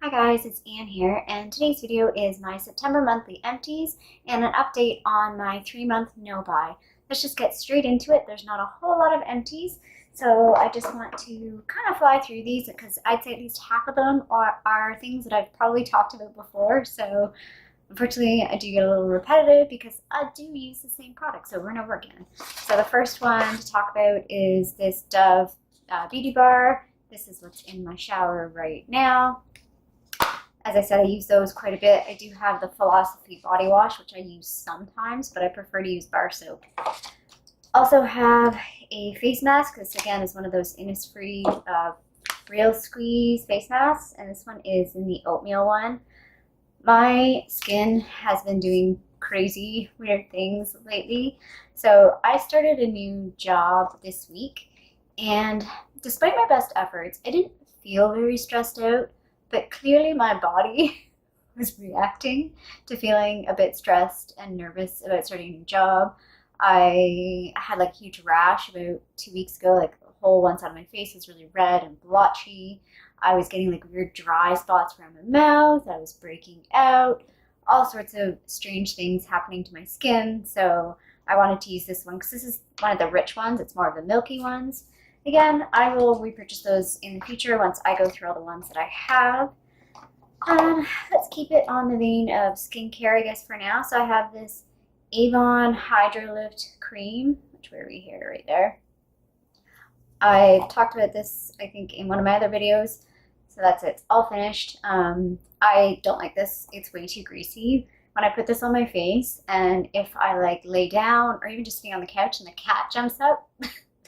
Hi guys, it's Anne here, and today's video is my September monthly empties and an update on my 3-month no-buy. Let's just get straight into it. There's not a whole lot of empties, so I just want to kind of fly through these because I'd say at least half of them are things that I've probably talked about before, so unfortunately I do get a little repetitive because I do use the same products over and over again. So the first one to talk about is this Dove Beauty Bar. This is what's in my shower right now. As I said, I use those quite a bit. I do have the Philosophy body wash, which I use sometimes, but I prefer to use bar soap. Also have a face mask. This again is one of those Innisfree Real Squeeze face masks, and this one is in the oatmeal one. My skin has been doing crazy weird things lately, so I started a new job this week, and despite my best efforts, I didn't feel very stressed out. But clearly my body was reacting to feeling a bit stressed and nervous about starting a new job. I had like a huge rash about 2 weeks ago, like the whole one side of my face was really red and blotchy. I was getting like weird dry spots around my mouth. I was breaking out, all sorts of strange things happening to my skin. So I wanted to use this one because this is one of the rich ones. It's more of the milky ones. Again, I will repurchase those in the future once I go through all the ones that I have. Let's keep it on the vein of skincare, I guess, for now. So I have this Avon Hydro Lift Cream, which where are we here? Right there. I talked about this, I think, in one of my other videos. So that's it. It's all finished. I don't like this. It's way too greasy. When I put this on my face, and if I like lay down or even just sitting on the couch and the cat jumps up,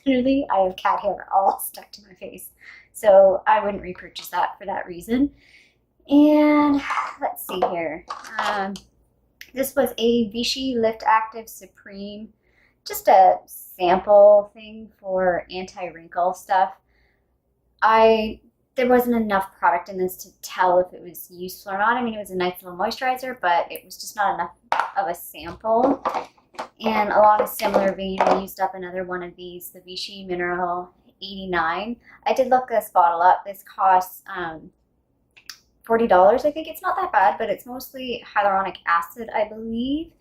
literally, I have cat hair all stuck to my face. So I wouldn't repurchase that for that reason. And let's see here. This was a Vichy Lift Active Supreme. Just a sample thing for anti-wrinkle stuff. There wasn't enough product in this to tell if it was useful or not. I mean, it was a nice little moisturizer, but it was just not enough of a sample. And along a similar vein, I used up another one of these, the Vichy Mineral 89. I did look this bottle up. This costs $40, I think. It's not that bad, but it's mostly hyaluronic acid, I believe.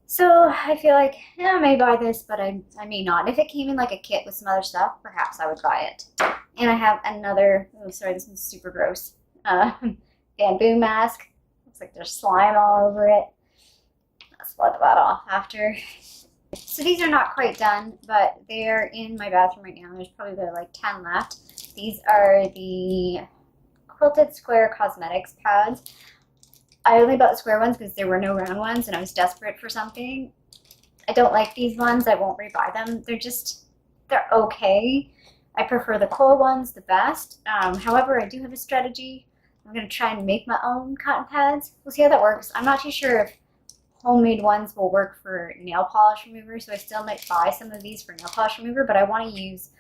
So I feel like, yeah, I may buy this, but I may not. If it came in like a kit with some other stuff, perhaps I would buy it. And I have another, oh sorry, this one's super gross, bamboo mask. Looks like there's slime all over it. Let's wipe that off after. So these are not quite done, but they're in my bathroom right now. There's probably about like 10 left. These are the Quilted Square cosmetics pads. I only bought the square ones because there were no round ones and I was desperate for something. I don't like these ones. I won't rebuy them. They're okay. I prefer the coil ones the best. However, I do have a strategy. I'm going to try and make my own cotton pads. We'll see how that works. I'm not too sure if homemade ones will work for nail polish remover, so I still might buy some of these for nail polish remover, but I want to use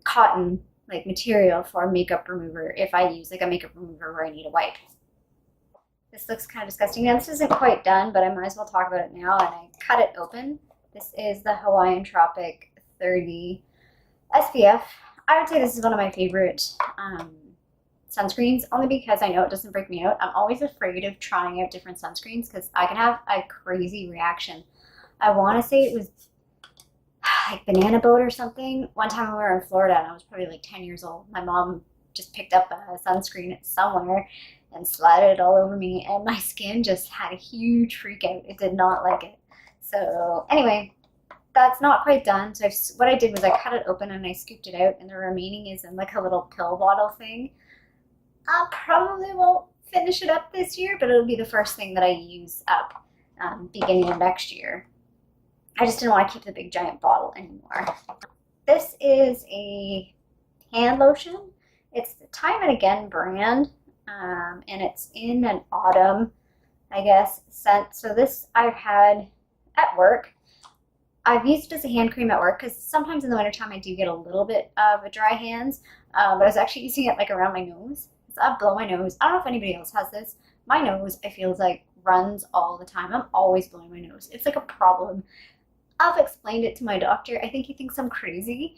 cotton like material for makeup remover if I use like a makeup remover where I need a wipe. This looks kind of disgusting. Now this isn't quite done, but I might as well talk about it now, and I cut it open. This is the Hawaiian Tropic 30 SPF. I would say this is one of my favorite sunscreens, only because I know it doesn't break me out. I'm always afraid of trying out different sunscreens because I can have a crazy reaction. I want to say it was like banana boat or something. One time when we were in Florida and I was probably like 10 years old, my mom just picked up a sunscreen somewhere and slathered it all over me, and my skin just had a huge freak out. It did not like it. So anyway, that's not quite done. So what I did was I cut it open and I scooped it out, and the remaining is in like a little pill bottle thing. I probably won't finish it up this year, but it'll be the first thing that I use up beginning of next year. I just didn't want to keep the big giant bottle anymore. This is a hand lotion. It's the Time and Again brand, and it's in an autumn, I guess, scent. So this I've had at work. I've used it as a hand cream at work because sometimes in the wintertime I do get a little bit of a dry hands, but I was actually using it like around my nose. So I blow my nose. I don't know if anybody else has this. My nose, I feel like, runs all the time. I'm always blowing my nose. It's like a problem. I've explained it to my doctor. I think he thinks I'm crazy,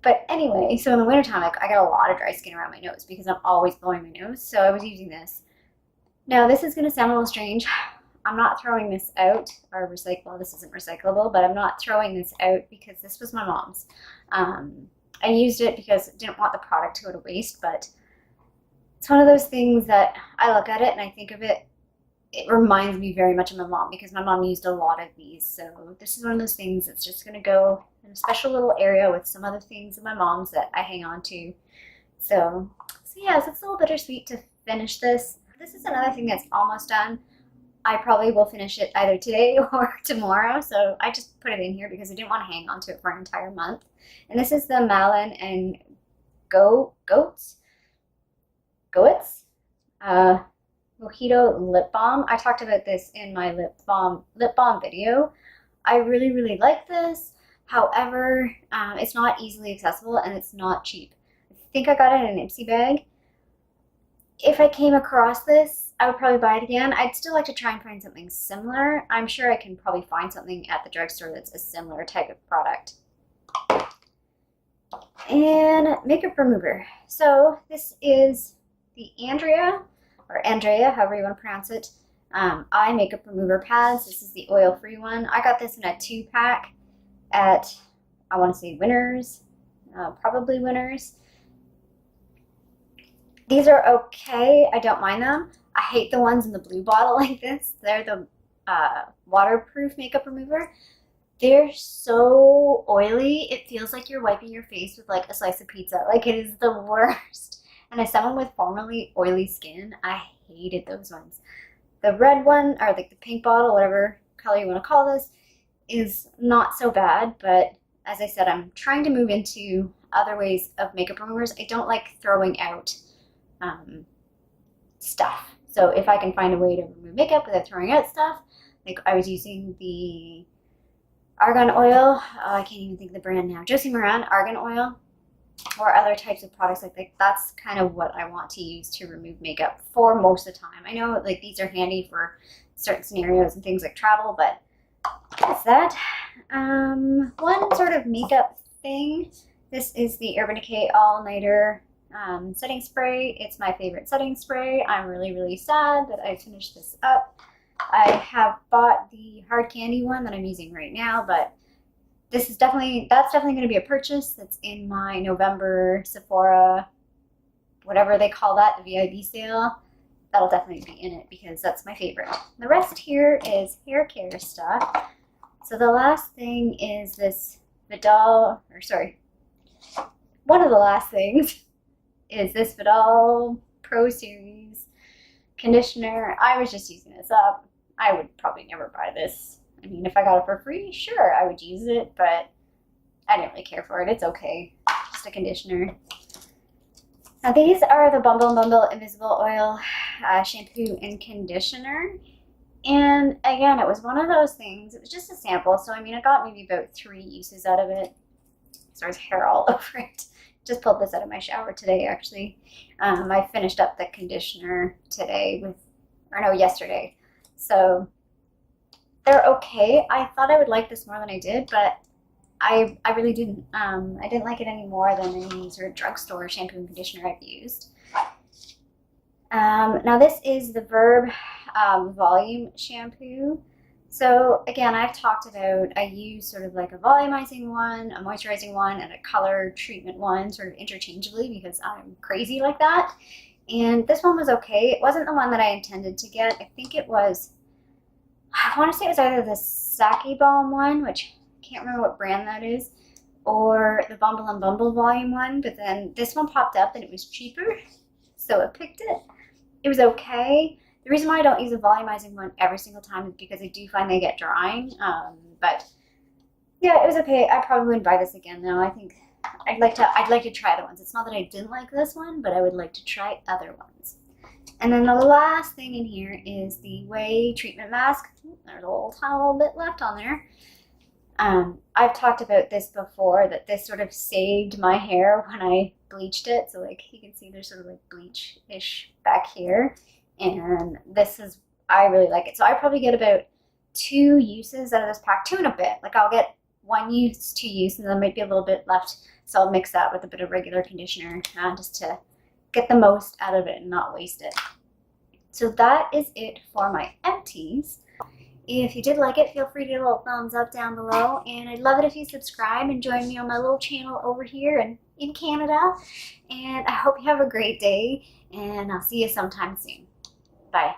But anyway, so in the wintertime, like, I get a lot of dry skin around my nose because I'm always blowing my nose. So I was using this. Now, this is going to sound a little strange. I'm not throwing this out or recycle. Well, this isn't recyclable, but I'm not throwing this out because this was my mom's. I used it because I didn't want the product to go to waste, but it's one of those things that I look at it and I think of it, it reminds me very much of my mom because my mom used a lot of these. So this is one of those things that's just going to go in a special little area with some other things of my mom's that I hang on to. So yeah, so it's a little bittersweet to finish this. This is another thing that's almost done. I probably will finish it either today or tomorrow, so I just put it in here because I didn't want to hang on to it for an entire month. And this is the Malin and Goetz Mojito Lip Balm. I talked about this in my lip balm video. I really like this. However, it's not easily accessible and it's not cheap. I think I got it in an Ipsy bag. If I came across this, I would probably buy it again. I'd still like to try and find something similar. I'm sure I can probably find something at the drugstore that's a similar type of product. And makeup remover. So this is the Andrea, however you want to pronounce it, eye makeup remover pads. This is the oil-free one. I got this in a 2-pack at, I want to say Winners, probably Winners. These are okay. I don't mind them. I hate the ones in the blue bottle like this. They're the waterproof makeup remover. They're so oily. It feels like you're wiping your face with like a slice of pizza. Like, it is the worst. And as someone with formerly oily skin, I hated those ones. The red one, or like the pink bottle, whatever color you want to call this, is not so bad. But as I said, I'm trying to move into other ways of makeup removers. I don't like throwing out stuff. So if I can find a way to remove makeup without throwing out stuff, like I was using the argan oil, I can't even think of the brand now, Josie Moran argan oil, or other types of products like that. That's kind of what I want to use to remove makeup for most of the time. I know like these are handy for certain scenarios and things like travel, but that's that. One sort of makeup thing, this is the Urban Decay All Nighter setting spray. It's my favorite setting spray. I'm really sad that I finished this up. I have bought the hard candy one that I'm using right now, but this is definitely going to be a purchase. That's in my November Sephora, whatever they call that, the VIB sale. That'll definitely be in it because that's my favorite. The rest here is hair care stuff. So the last thing is this one of the last things is this Vidal Pro Series conditioner. I was just using this up. I would probably never buy this. I mean, if I got it for free, sure, I would use it, but I didn't really care for it. It's okay. Just a conditioner. Now, these are the Bumble Invisible Oil shampoo and conditioner. And again, it was one of those things. It was just a sample. So, I mean, I got maybe about 3 uses out of it. So there's hair all over it. Just pulled this out of my shower today, actually. I finished up the conditioner yesterday. So they're okay. I thought I would like this more than I did, but I really didn't. I didn't like it any more than any sort of drugstore shampoo and conditioner I've used. Now this is the Verb Volume Shampoo. So again, I've talked about, I use sort of like a volumizing one, a moisturizing one, and a color treatment one sort of interchangeably because I'm crazy like that. And this one was okay. It wasn't the one that I intended to get. I think it was, I want to say it was either the Sake Balm one, which I can't remember what brand that is, or the Bumble and Bumble volume one, but then this one popped up and it was cheaper, so I picked it. It was okay. The reason why I don't use a volumizing one every single time is because I do find they get drying, but yeah, it was okay. I probably wouldn't buy this again though. I think I'd like to try other ones. It's not that I didn't like this one, but I would like to try other ones. And then the last thing in here is the Way Treatment Mask. There's a little bit left on there. I've talked about this before, that this sort of saved my hair when I bleached it. So like you can see there's sort of like bleach-ish back here. And this is, I really like it. So I probably get about 2 uses out of this pack, 2 and a bit. Like I'll get 1 use, 2 use, and then might be a little bit left So I'll mix that with a bit of regular conditioner just to get the most out of it and not waste it. So that is it for my empties. If you did like it, feel free to give a little thumbs up down below, and I'd love it if you subscribe and join me on my little channel over here in Canada. And I hope you have a great day, and I'll see you sometime soon. Bye.